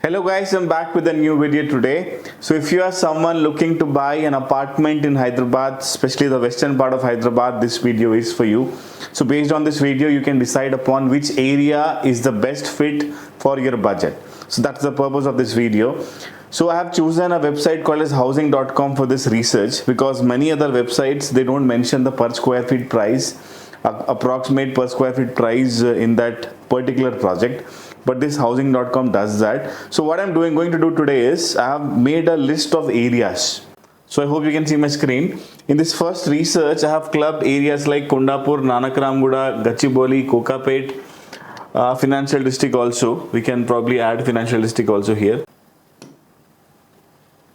Hello guys, I'm back with a new video today. So if you are someone looking to buy an apartment in Hyderabad, especially the western part of Hyderabad, this video is for you. So based on this video, you can decide upon which area is the best fit for your budget. So that's the purpose of this video. So I have chosen a website called as housing.com for this research because many other websites, they don't mention the per square feet price, approximate per square feet price in that particular project. But this housing.com does that. So what I'm going to do today is I have made a list of areas. So I hope you can see my screen. In this first research, I have clubbed areas like Kondapur, Nanakramguda, Gachibowli, Kokapet, financial district also. We can probably add financial district also here.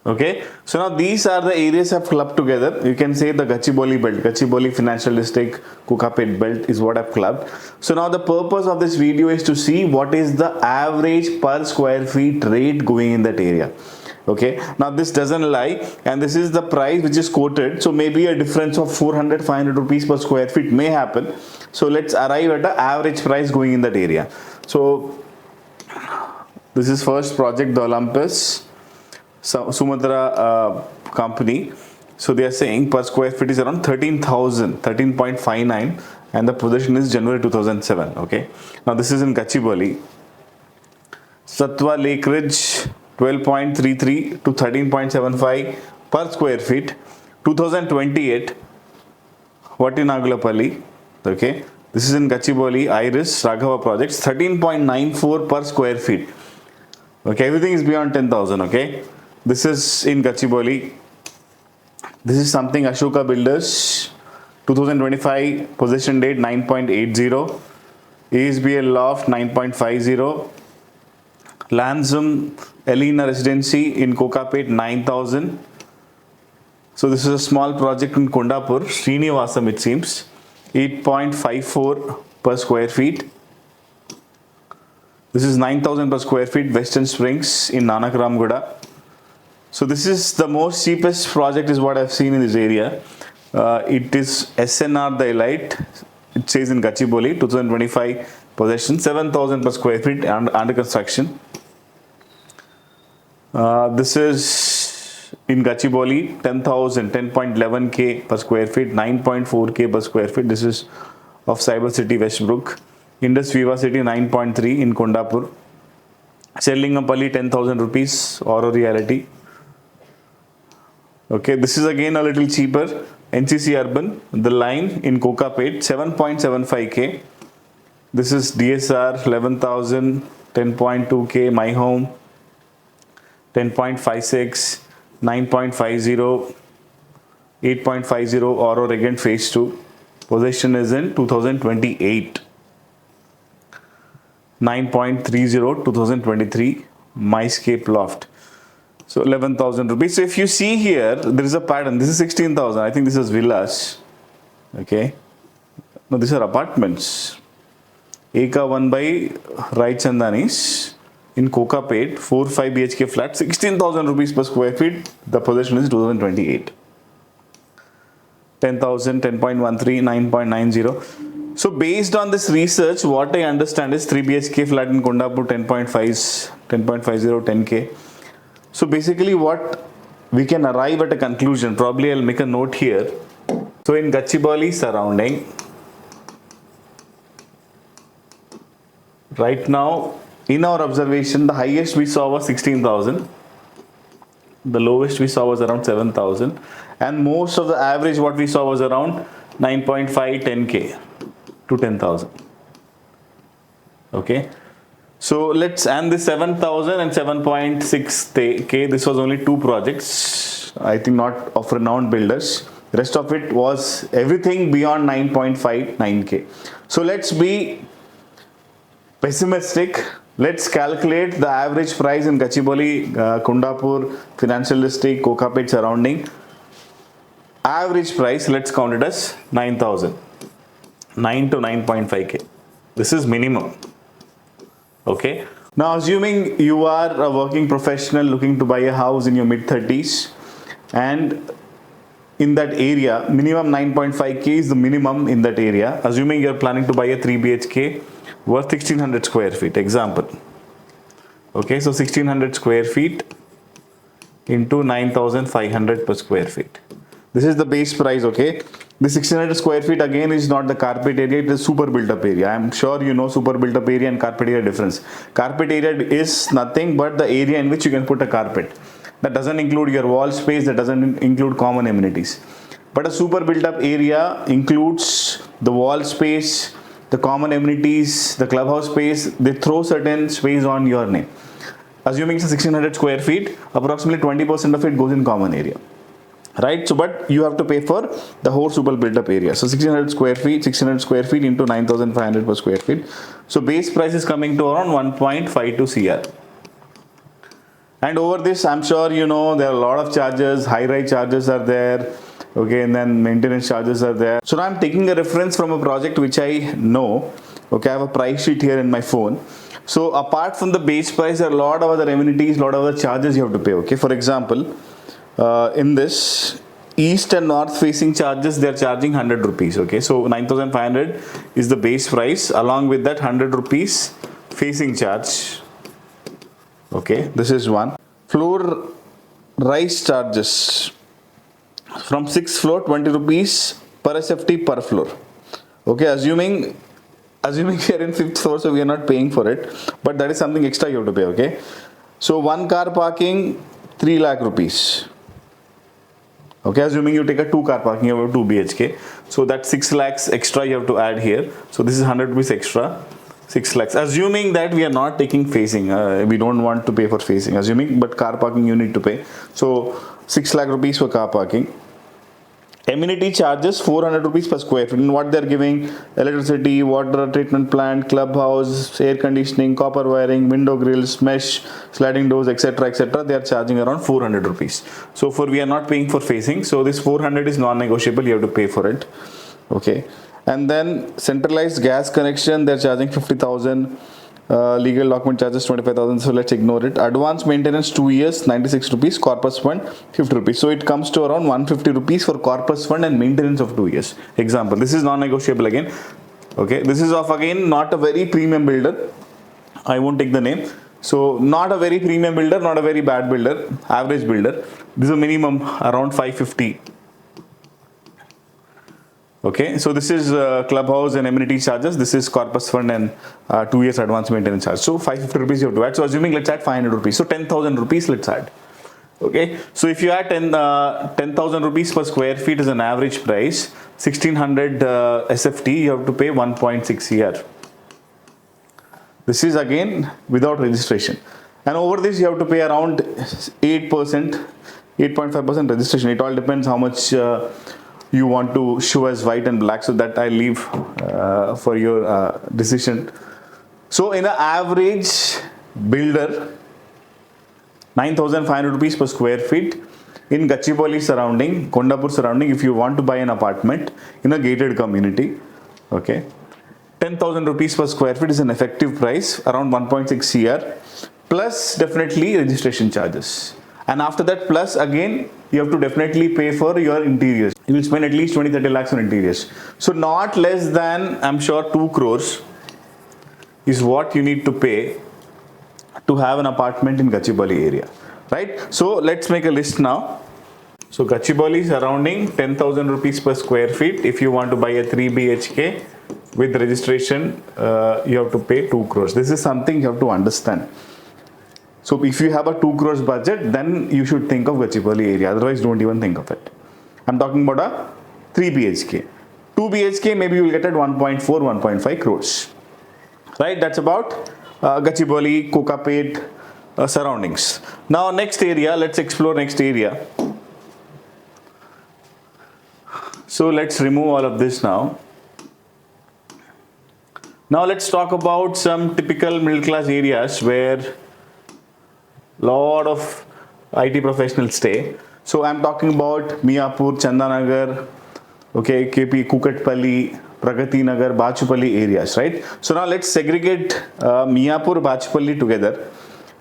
Okay, so now these are the areas I've clubbed together. You can say the Gachibowli belt, Gachibowli financial district, Kokapet belt is what I've clubbed. So now the purpose of this video is to see what is the average per square feet rate going in that area. Okay, now this doesn't lie, and this is the price which is quoted. So maybe a difference of 400-500 rupees per square feet may happen. So let's arrive at the average price going in that area. So this is first project, the Olympus Sumatra company. So they are saying per square feet is around 13.59, and the possession is January 2007. Okay, now this is in Gachibowli. Satwa Lake Ridge 12.33 to 13.75 per square feet, 2028. Vatinagulapalli. Okay, this is in Gachibowli. Iris Raghava projects 13.94 per square feet. Okay, everything is beyond 10,000. Okay, this is in Gachibowli. This is something Ashoka Builders, 2025 possession date 9.80, ASBL loft 9.50, Lansum Elena Residency in Kokapet 9,000. So this is a small project in Kondapur, Srinivasam it seems, 8.54 per square feet. This is 9,000 per square feet, Western Springs in Nanakramguda. So this is the most cheapest project is what I've seen in this area. It is SNR The Elite. It says in Gachibowli, 2025 possession, 7,000 per square feet and under construction. This is in Gachibowli, 10.11k per square feet, 9.4k per square feet. This is of Cyber City Westbrook. Indus Viva City 9.3 in Kondapur. Serlingapalli 10,000 rupees, Oro Reality. Okay, this is again a little cheaper. NCC Urban, The Line in Kokapet 7.75k. This is DSR 11,000, 10.2k. My Home 10.56, 9.50, 8.50 Oro Regent Phase 2. Possession is in 2028. 9.30 2023 MyScape Loft. So 11,000 rupees. So if you see here, there is a pattern. This is 16,000. I think this is villas. Okay. No, these are apartments. Eka 1 by Rai Chandanis in Kokapet, 4-5 BHK flat, 16,000 rupees per square feet. The possession is 2028. 10,000, 10.13, 9.90. So based on this research, what I understand is 3 BHK flat in Kondapur 10.50, 10k. So basically what we can arrive at a conclusion, probably I'll make a note here. So in Gachibowli surrounding, right now in our observation, the highest we saw was 16,000. The lowest we saw was around 7,000. And most of the average what we saw was around 9.5, 10k. To 10,000. Okay, so let's end this 7,000 and 7.6k. This was only two projects, I think, not of renowned builders. The rest of it was everything beyond 9.5, 9k. So let's be pessimistic. Let's calculate the average price in Gachibowli, Kondapur, Financial District, Kokapet surrounding. Average price, let's count it as 9,000. 9 to 9.5k. This is minimum. Okay. Now assuming you are a working professional looking to buy a house in your mid-30s, and in that area, minimum 9.5k is the minimum in that area. Assuming you're planning to buy a 3 BHK worth 1600 square feet, example. Okay, so 1600 square feet into 9500 per square feet. This is the base price. Okay, the 1600 square feet again is not the carpet area, it is super built up area. I am sure you know super built up area and carpet area difference. Carpet area is nothing but the area in which you can put a carpet. That doesn't include your wall space, that doesn't include common amenities. But a super built up area includes the wall space, the common amenities, the clubhouse space. They throw certain space on your name. Assuming it's 1600 square feet, approximately 20% of it goes in common area. Right, so but you have to pay for the whole super built up area. So 1600 square feet into 9500 per square feet. So base price is coming to around 1.52 CR. And over this, I'm sure you know there are a lot of charges, high rise charges are there. Okay, and then maintenance charges are there. So now I'm taking a reference from a project which I know. Okay, I have a price sheet here in my phone. So apart from the base price, there are a lot of other amenities, lot of other charges you have to pay. Okay, for example, in this east and north facing charges, they are charging 100 rupees. Okay, so 9500 is the base price. Along with that, 100 rupees facing charge. Okay, this is one. Floor rise charges from 6th floor, 20 rupees per SFT per floor. Okay, assuming we are in 5th floor, so we are not paying for it, but that is something extra you have to pay. Okay, so one car parking, 3 lakh rupees. Okay, assuming you take a 2 car parking, you have 2 BHK, so that 6 lakhs extra you have to add here. So this is 100 rupees extra, 6 lakhs. Assuming that we are not taking facing, we don't want to pay for facing. Assuming, but car parking you need to pay. So 6 lakh rupees for car parking. Amenity charges 400 rupees per square feet. And what they are giving: electricity, water treatment plant, clubhouse, air conditioning, copper wiring, window grills, mesh, sliding doors, etc., etc. They are charging around 400 rupees. So for we are not paying for facing. So this 400 is non-negotiable. You have to pay for it. Okay. And then centralized gas connection, they are charging 50,000. Legal document charges 25,000, so let's ignore it. Advance maintenance 2 years, 96 rupees. Corpus fund 50 rupees. So it comes to around 150 rupees for corpus fund and maintenance of 2 years. Example, this is non-negotiable again. Okay, this is of again not a very premium builder. I won't take the name. So not a very premium builder, not a very bad builder, average builder. This is a minimum around 550. Okay, so this is clubhouse and amenity charges. This is corpus fund and 2 years advance maintenance charge. So 550 rupees you have to add. So assuming let's add 500 rupees. So 10,000 rupees let's add. Okay, so if you add 10,000 rupees per square feet is an average price. 1600 SFT you have to pay 1.6 CR. This is again without registration. And over this you have to pay around 8%, 8.5% registration. It all depends how much you want to show as white and black, so that I leave for your decision. So in an average builder, 9,500 rupees per square feet in Gachibowli surrounding, Kondapur surrounding, if you want to buy an apartment in a gated community, okay, 10,000 rupees per square feet is an effective price, around 1.6 CR, plus definitely registration charges. And after that, plus again, you have to definitely pay for your interiors. You will spend at least 20-30 lakhs on interiors. So not less than, I'm sure, 2 crores is what you need to pay to have an apartment in Gachibowli area. Right? So let's make a list now. So Gachibowli surrounding, 10,000 rupees per square feet. If you want to buy a 3 BHK with registration, you have to pay 2 crores. This is something you have to understand. So if you have a 2 crores budget, then you should think of Gachibowli area. Otherwise, don't even think of it. I'm talking about a 3 BHK. 2 BHK, maybe you will get at 1.4, 1.5 crores. Right? That's about Gachibowli, Kokapet surroundings. Now, next area, let's explore next area. So let's remove all of this now. Now let's talk about some typical middle class areas where lot of IT professionals stay. So I'm talking about Miapur, Chandanagar, okay, KP, Kukatpalli, Pragati Nagar, Bachupally areas, right? So now let's segregate Miapur, Bachupally together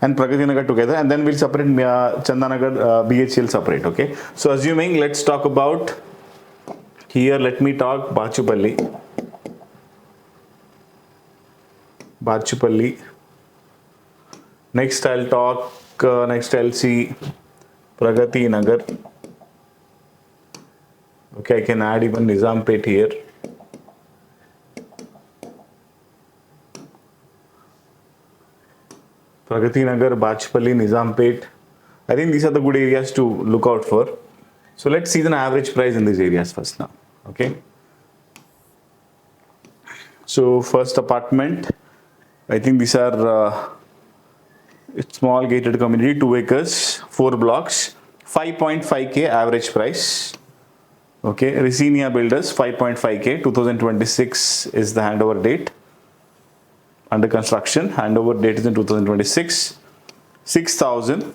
and Pragati Nagar together, and then we'll separate Chandanagar, BHL separate, okay? So assuming, let's talk about here, let me talk Bachupally. Next I'll talk, next I'll see Pragati Nagar. Okay, I can add even Nizampet here. Pragati Nagar, Bachupally, Nizampet. I think these are the good areas to look out for. So let's see the average price in these areas first now. Okay. So first apartment, I think these are small gated community, 2 acres, 4 blocks, 5.5k average price. Okay, Resinia Builders, 5.5k, 2026 is the handover date. Under construction, handover date is in 2026. 6,000,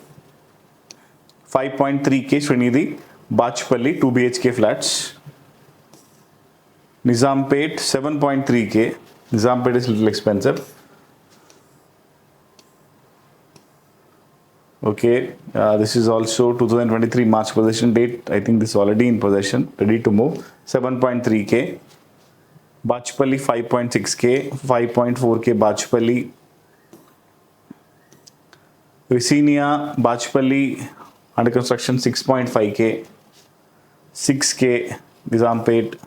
5.3k Srinidhi, Bachupally, 2 BHK flats. Nizampet, 7.3k. Nizampet is a little expensive. Okay, this is also 2023 March possession date. I think this is already in possession, ready to move. 7.3k. Bachupally 5.6k, 5.4k Bachupally. Resinia, Bachupally under construction 6.5k, 6k Nizampet,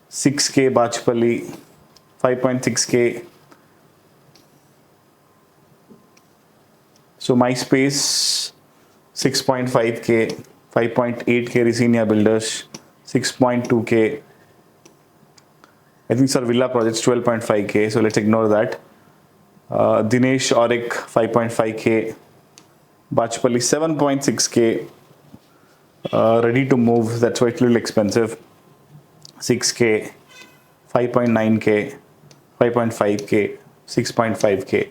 6k Bachupally, 5.6k. So MySpace 6.5k, 5.8k Resinia Builders, 6.2k. I think these are villa projects 12.5k, so let's ignore that. Dinesh Auric 5.5k, Bachupally 7.6k, ready to move, that's why it's a little expensive. 6k, 5.9k, 5.5k, 6.5k,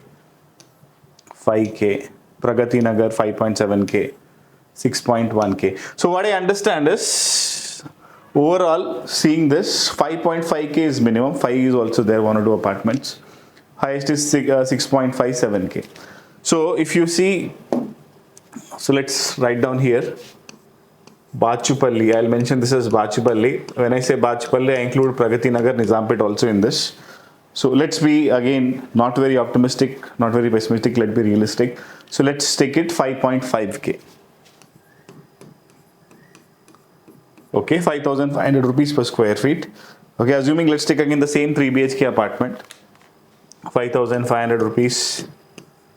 5k, Pragati Nagar 5.7k, 6.1k. So what I understand is, overall, seeing this, 5.5k is minimum, 5 is also there, 1 or 2 apartments. Highest is 6.57k. So if you see, so let's write down here, Bachupally, I'll mention this as Bachupally. When I say Bachupally, I include Pragati Nagar, Nizampet also in this. So let's be, again, not very optimistic, not very pessimistic, let's be realistic. So let's take it 5.5k. Okay, 5,500 rupees per square feet. Okay, assuming let's take again the same 3 BHK apartment. 5,500 rupees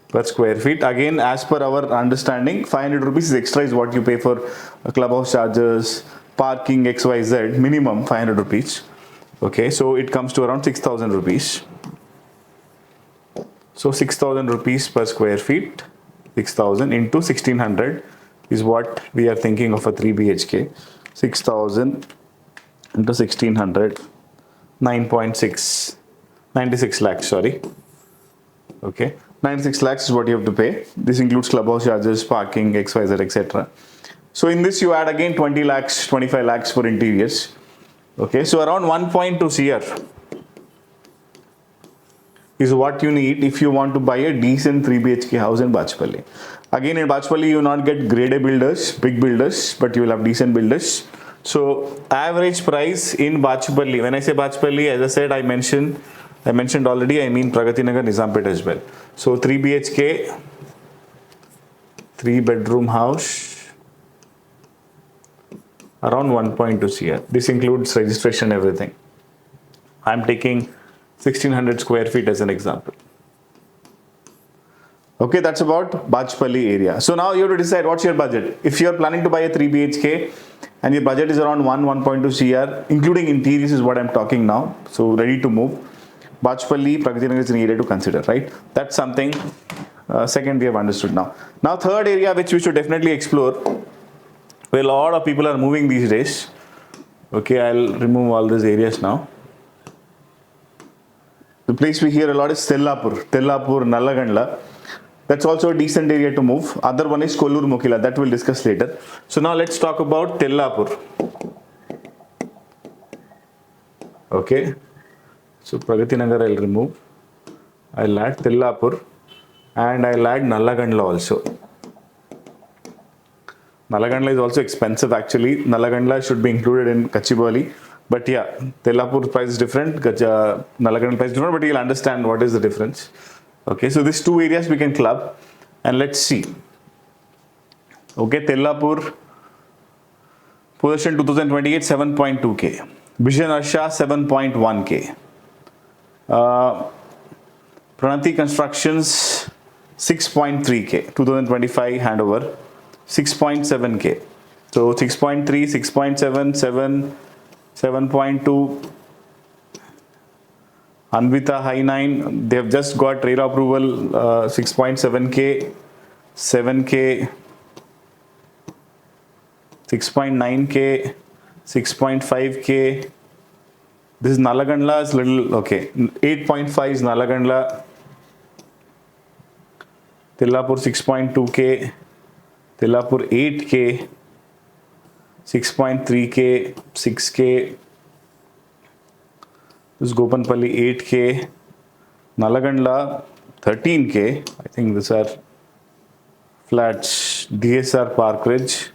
per square feet. Again, as per our understanding, 500 rupees is extra is what you pay for clubhouse charges, parking, XYZ, minimum 500 rupees. Okay, so it comes to around 6,000 rupees. So 6,000 rupees per square feet, 6,000 into 1,600 is what we are thinking of a 3 BHK. 6,000 into 1,600, 9.6, 96 lakhs, sorry. Okay, 96 lakhs is what you have to pay. This includes clubhouse charges, parking, XYZ, etc. So in this you add again 20 lakhs, 25 lakhs for interiors. Okay, so around 1.2 CR is what you need if you want to buy a decent 3 BHK house in Bachupally. Again, in Bachupally you will not get grade A builders, big builders, but you will have decent builders. So average price in Bachupally, when I say Bachupally, as I said, I mentioned already, I mean Pragati Nagar, Nizampet as well. So 3 BHK, 3 bedroom house, around 1.2 CR. This includes registration, everything. I'm taking 1,600 square feet as an example. Okay, that's about Bachupally area. So now you have to decide what's your budget. If you're planning to buy a 3 BHK and your budget is around 1.2 CR, including interiors is what I'm talking now. So ready to move. Bachupally, Pragati Nagar is an area to consider, right? That's something second we have understood now. Now third area which we should definitely explore, where a lot of people are moving these days. Okay, I'll remove all these areas now. The place we hear a lot is Tellapur, Nallagandla. That's also a decent area to move. Other one is Kollur, Mokila. That we'll discuss later. So now let's talk about Tellapur. Okay. So Pragati Nagar I'll remove. I'll add Tellapur and I'll add Nallagandla also. Nallagandla is also expensive actually. Nallagandla should be included in Gachibowli. But yeah, Tellapur price is different, Nallagandla price is different, but you'll understand what is the difference. Okay, so these two areas we can club and let's see. Okay, Tellapur possession 2028 7.2k, Vision Arsha 7.1k, Pranati Constructions 6.3k, 2025 handover 6.7k. So 6.3, 6.7, 7, 7.2. Anvita High 9, they have just got RERA approval 6.7k, 7k, 6.9k, 6.5k. This is Nallagandla is little okay. 8.5 is Nallagandla. Tellapur 6.2k, Tellapur 8k, 6.3k, 6k. This is Gopalpally 8k, Nallagandla 13k. I think these are flats. DSR Park Ridge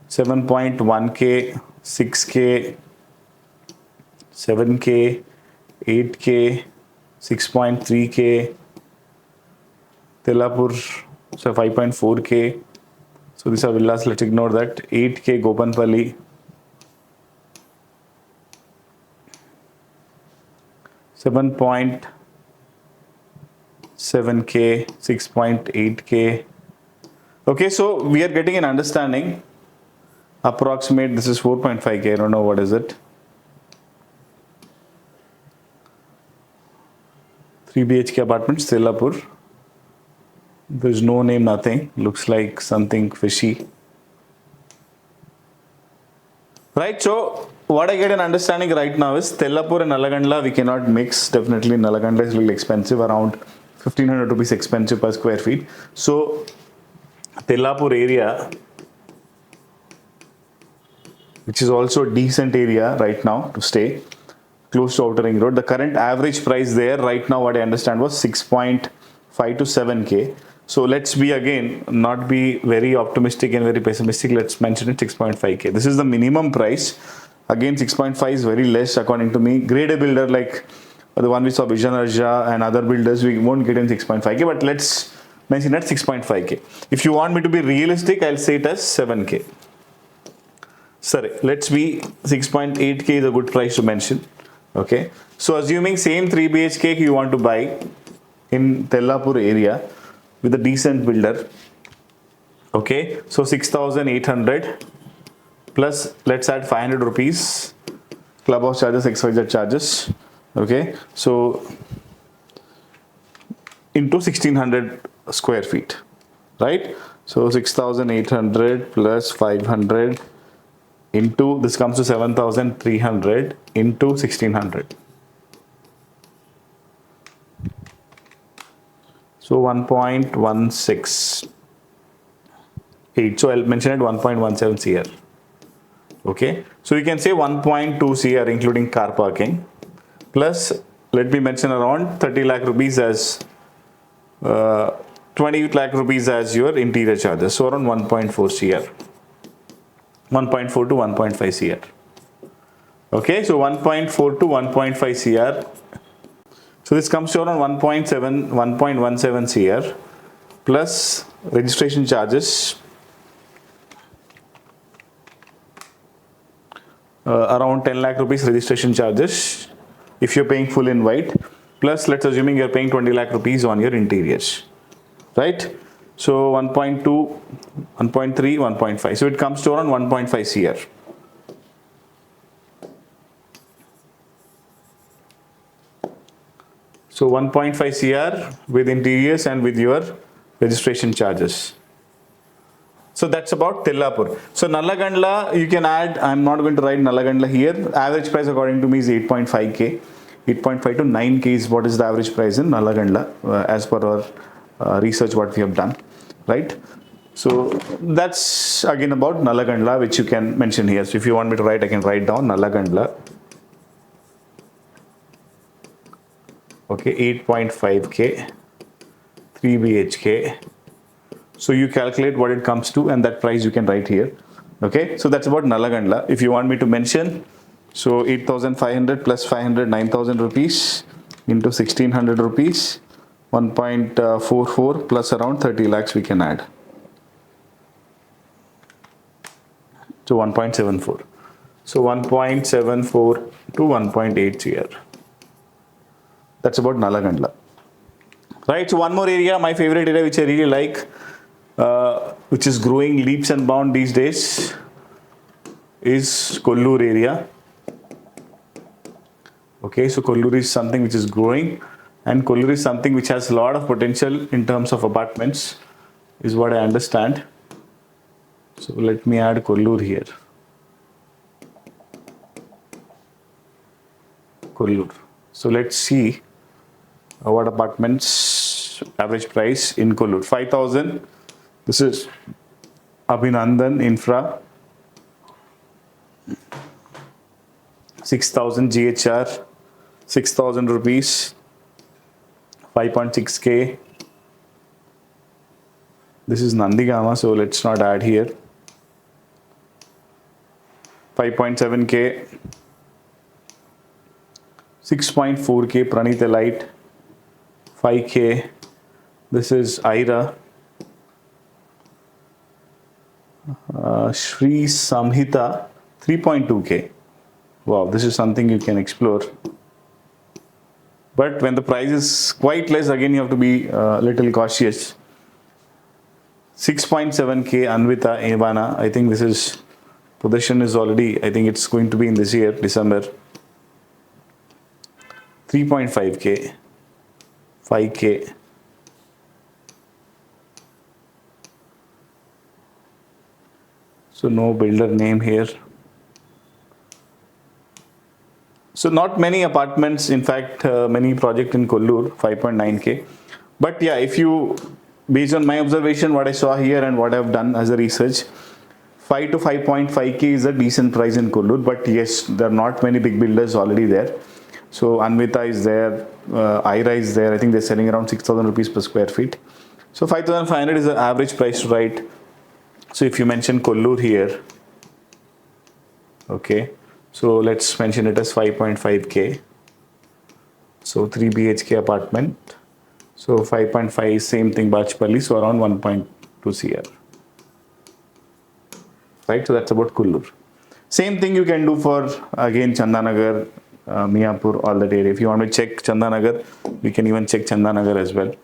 7.1k, 6k, 7k, 8k, 6.3k. Tellapur, so 5.4k. So these are villas, let's ignore that. 8k Gopalpally, 7.7k, 6.8k. Okay, so we are getting an understanding. Approximate, this is 4.5k, I don't know what is it. 3 BHK apartments, Tellapur. There's no name, nothing. Looks like something fishy. Right, so what I get an understanding right now is Tellapur and Nallagandla we cannot mix. Definitely Nallagandla is really expensive, around 1500 rupees expensive per square feet. So Tellapur area, which is also a decent area right now to stay, close to Outer Ring Road. The current average price there right now, what I understand, was 6.5 to 7k. So let's be again, not be very optimistic and very pessimistic. Let's mention it 6.5k. This is the minimum price. Again, 6.5 is very less according to me. Grade A builder like the one we saw, Vision Arsha and other builders, we won't get in 6.5k, but let's mention at 6.5k. If you want me to be realistic, I'll say it as 7k. Sorry, let's be 6.8k is a good price to mention. Okay, so assuming same 3 BHK you want to buy in Tellapur area with a decent builder. Okay, so 6,800 plus let's add 500 rupees clubhouse charges, XYZ charges. Okay, so into 1600 square feet, right? So 6,800 plus 500 into, this comes to 7,300 into 1600. So 1.168. So I'll mention it 1.17 CR. Okay. So you can say 1.2 CR including car parking. Plus, let me mention around 30 lakh rupees as 20 lakh rupees as your interior charges. So around 1.4 CR. 1.4 to 1.5 CR. Okay, so 1.4 to 1.5 CR. So this comes to around 1.17 CR plus registration charges around 10 lakh rupees registration charges if you're paying full in white, plus let's assuming you're paying 20 lakh rupees on your interiors, right? So 1.2, 1.3, 1.5. So it comes to around 1.5 CR. So 1.5 CR with interiors and with your registration charges. So that's about Tellapur. So Nallagandla, you can add, I'm not going to write Nallagandla here. Average price according to me is 8.5k. 8.5 to 9k is what is the average price in Nallagandla as per our research what we have done, right? So that's again about Nallagandla, which you can mention here. So if you want me to write, I can write down Nallagandla. Okay, 8.5k, 3 BHK. So you calculate what it comes to and that price you can write here. Okay, so that's about Nallagandla. If you want me to mention, so 8,500 plus 500, 9,000 rupees into 1,600 rupees. 1.44 plus around 30 lakhs we can add. So 1.74. So 1.74 to 1.8 here. That's about Nallagandla. Right, so one more area, my favorite area which I really like, which is growing leaps and bounds these days, is Kollur area. Okay, so Kollur is something which is growing, and Kollur is something which has a lot of potential in terms of apartments, is what I understand. So let me add Kollur here. Kollur. So let's see what apartments average price in Kollur. 5,000. This is Abhinandan Infra. 6,000 GHR. 6,000 rupees. 5.6K. This is Nandigama, so let's not add here. 5.7K. 6.4K Pranithalite. 5K. This is Ira. Shri Samhita. 3.2K. Wow, this is something you can explore. But when the price is quite less, again you have to be a little cautious. 6.7K Anvita Evana. I think this is, possession is already, I think it's going to be in this year, December. 3.5K. 5K. So no builder name here. So not many apartments, in fact, many project in Kollur, 5.9K. But yeah, if you, based on my observation, what I saw here and what I've done as a research, 5 to 5.5K is a decent price in Kollur. But yes, there are not many big builders already there. So Anvita is there, Ira is there. I think they're selling around 6,000 rupees per square feet. So 5,500 is the average price to write. So if you mention Kollur here, okay, so let's mention it as 5.5K. So 3 BHK apartment. So 5.5 is same thing, Bachupally, so around 1.2 CR. Right, so that's about Kollur. Same thing you can do for, again, Chandanagar, Miapur, all that area. If you want to check Chandanagar, we can even check Chandanagar as well.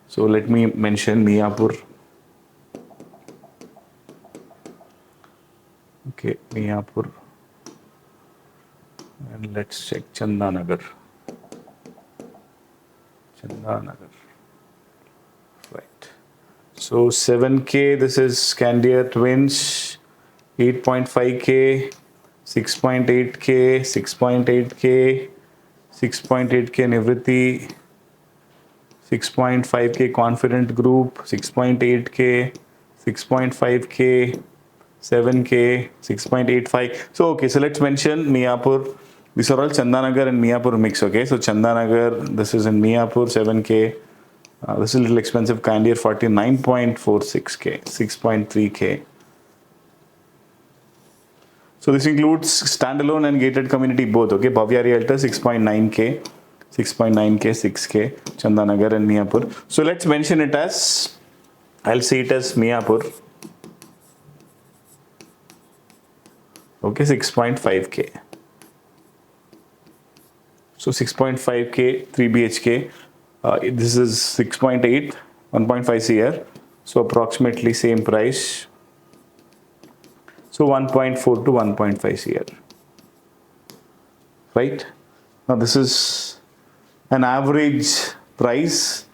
So let me mention Miapur. Okay, Miapur. And let's check Chandanagar. Chandanagar. Right. So 7K, this is Scandia Twins. 8.5K. 6.8K, 6.8K, 6.8K Nivriti, 6.5K Confident Group, 6.8K, 6.5K, 7K, 6.85. So okay, so let's mention Miapur. These are all Chandanagar and Miapur mix. Okay, so Chandanagar, this is in Miapur, 7K. This is a little expensive. Kandir 49.46K, 6.3K. So this includes standalone and gated community both. Okay, Bhavya Realtor 6.9K, 6.9K, 6K, Chandanagar and Miapur. So let's mention it as, I'll say it as Miapur. Okay, 6.5K. So 6.5K, 3 BHK. This is 6.8, 1.5 CR. So approximately same price. So 1.4 to 1.5 CR. Right? Now this is an average price.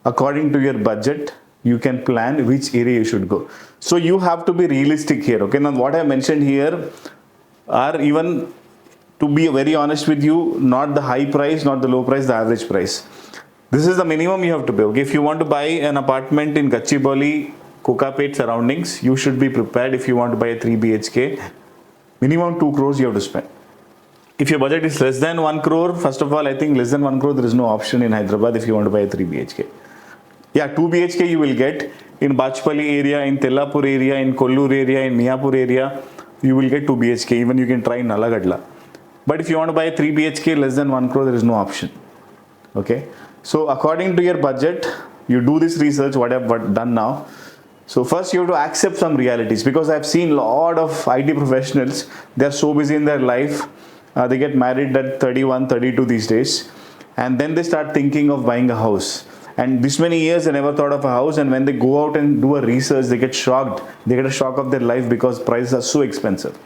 According to your budget, you can plan which area you should go. So you have to be realistic here. Okay, now what I mentioned here are, even to be very honest with you, not the high price, not the low price, the average price. This is the minimum you have to pay. Okay, if you want to buy an apartment in Gachibowli, Kokapet surroundings, you should be prepared. If you want to buy a 3 BHK, minimum 2 crores you have to spend. If your budget is less than 1 crore, first of all, I think less than 1 crore, there is no option in Hyderabad if you want to buy a 3 BHK. Yeah, 2 BHK you will get in Bachupally area, in Tellapur area, in Kollur area, in Miapur area, you will get 2 BHK. Even you can try in Nallagandla. But if you want to buy a 3 BHK less than 1 crore, there is no option. Okay. So according to your budget, you do this research, what I've done now. So first you have to accept some realities, because I've seen a lot of IT professionals, they're so busy in their life, they get married at 31, 32 these days, and then they start thinking of buying a house. And this many years they never thought of a house, and when they go out and do a research, they get shocked. They get a shock of their life because prices are so expensive.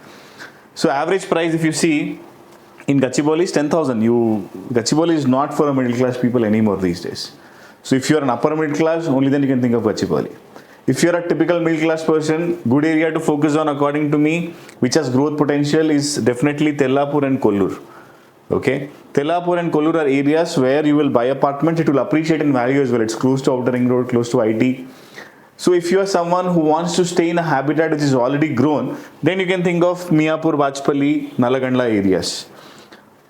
So average price, if you see, in Gachibowli is 10,000. Gachibowli is not for a middle class people anymore these days. So if you're an upper middle class, only then you can think of Gachibowli. If you're a typical middle class person, good area to focus on according to me, which has growth potential, is definitely Tellapur and Kollur. Okay, Tellapur and Kollur are areas where you will buy apartments. It will appreciate in value as well. It's close to outer ring road, close to IT. So if you are someone who wants to stay in a habitat which is already grown, then you can think of Miapur, Bachupally, Nallagandla areas.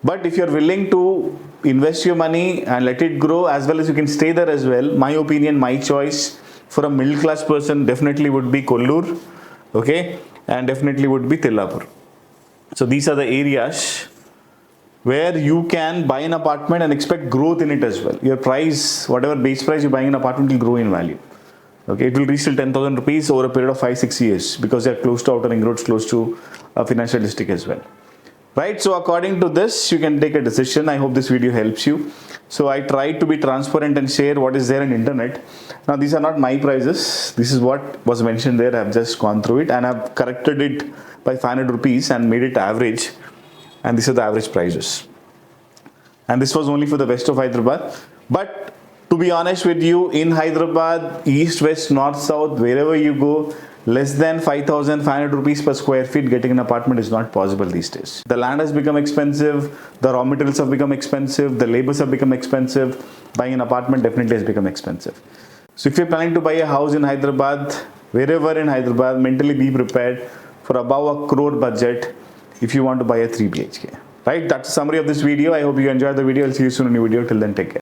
But if you're willing to invest your money and let it grow, as well as you can stay there as well, my opinion, my choice for a middle class person definitely would be Kollur, okay, and definitely would be Tellapur. So these are the areas where you can buy an apartment and expect growth in it as well. Your price, whatever base price you're buying an apartment, will grow in value. Okay, it will reach till 10,000 rupees over a period of 5-6 years, because they are close to outer ring roads, close to a financial district as well. Right, so according to this, you can take a decision. I hope this video helps you. So I tried to be transparent and share what is there on internet. Now these are not my prices. This is what was mentioned there. I've just gone through it and I've corrected it by 500 rupees and made it average. And these are the average prices. And this was only for the west of Hyderabad. But to be honest with you, in Hyderabad, east, west, north, south, wherever you go, less than 5,500 rupees per square feet getting an apartment is not possible these days. The land has become expensive, the raw materials have become expensive, the labors have become expensive. Buying an apartment definitely has become expensive. So if you're planning to buy a house in Hyderabad, wherever in Hyderabad, mentally be prepared for above 1 crore budget if you want to buy a 3 BHK. Right, that's a summary of this video. I hope you enjoyed the video. I'll see you soon in a new video. Till then, take care.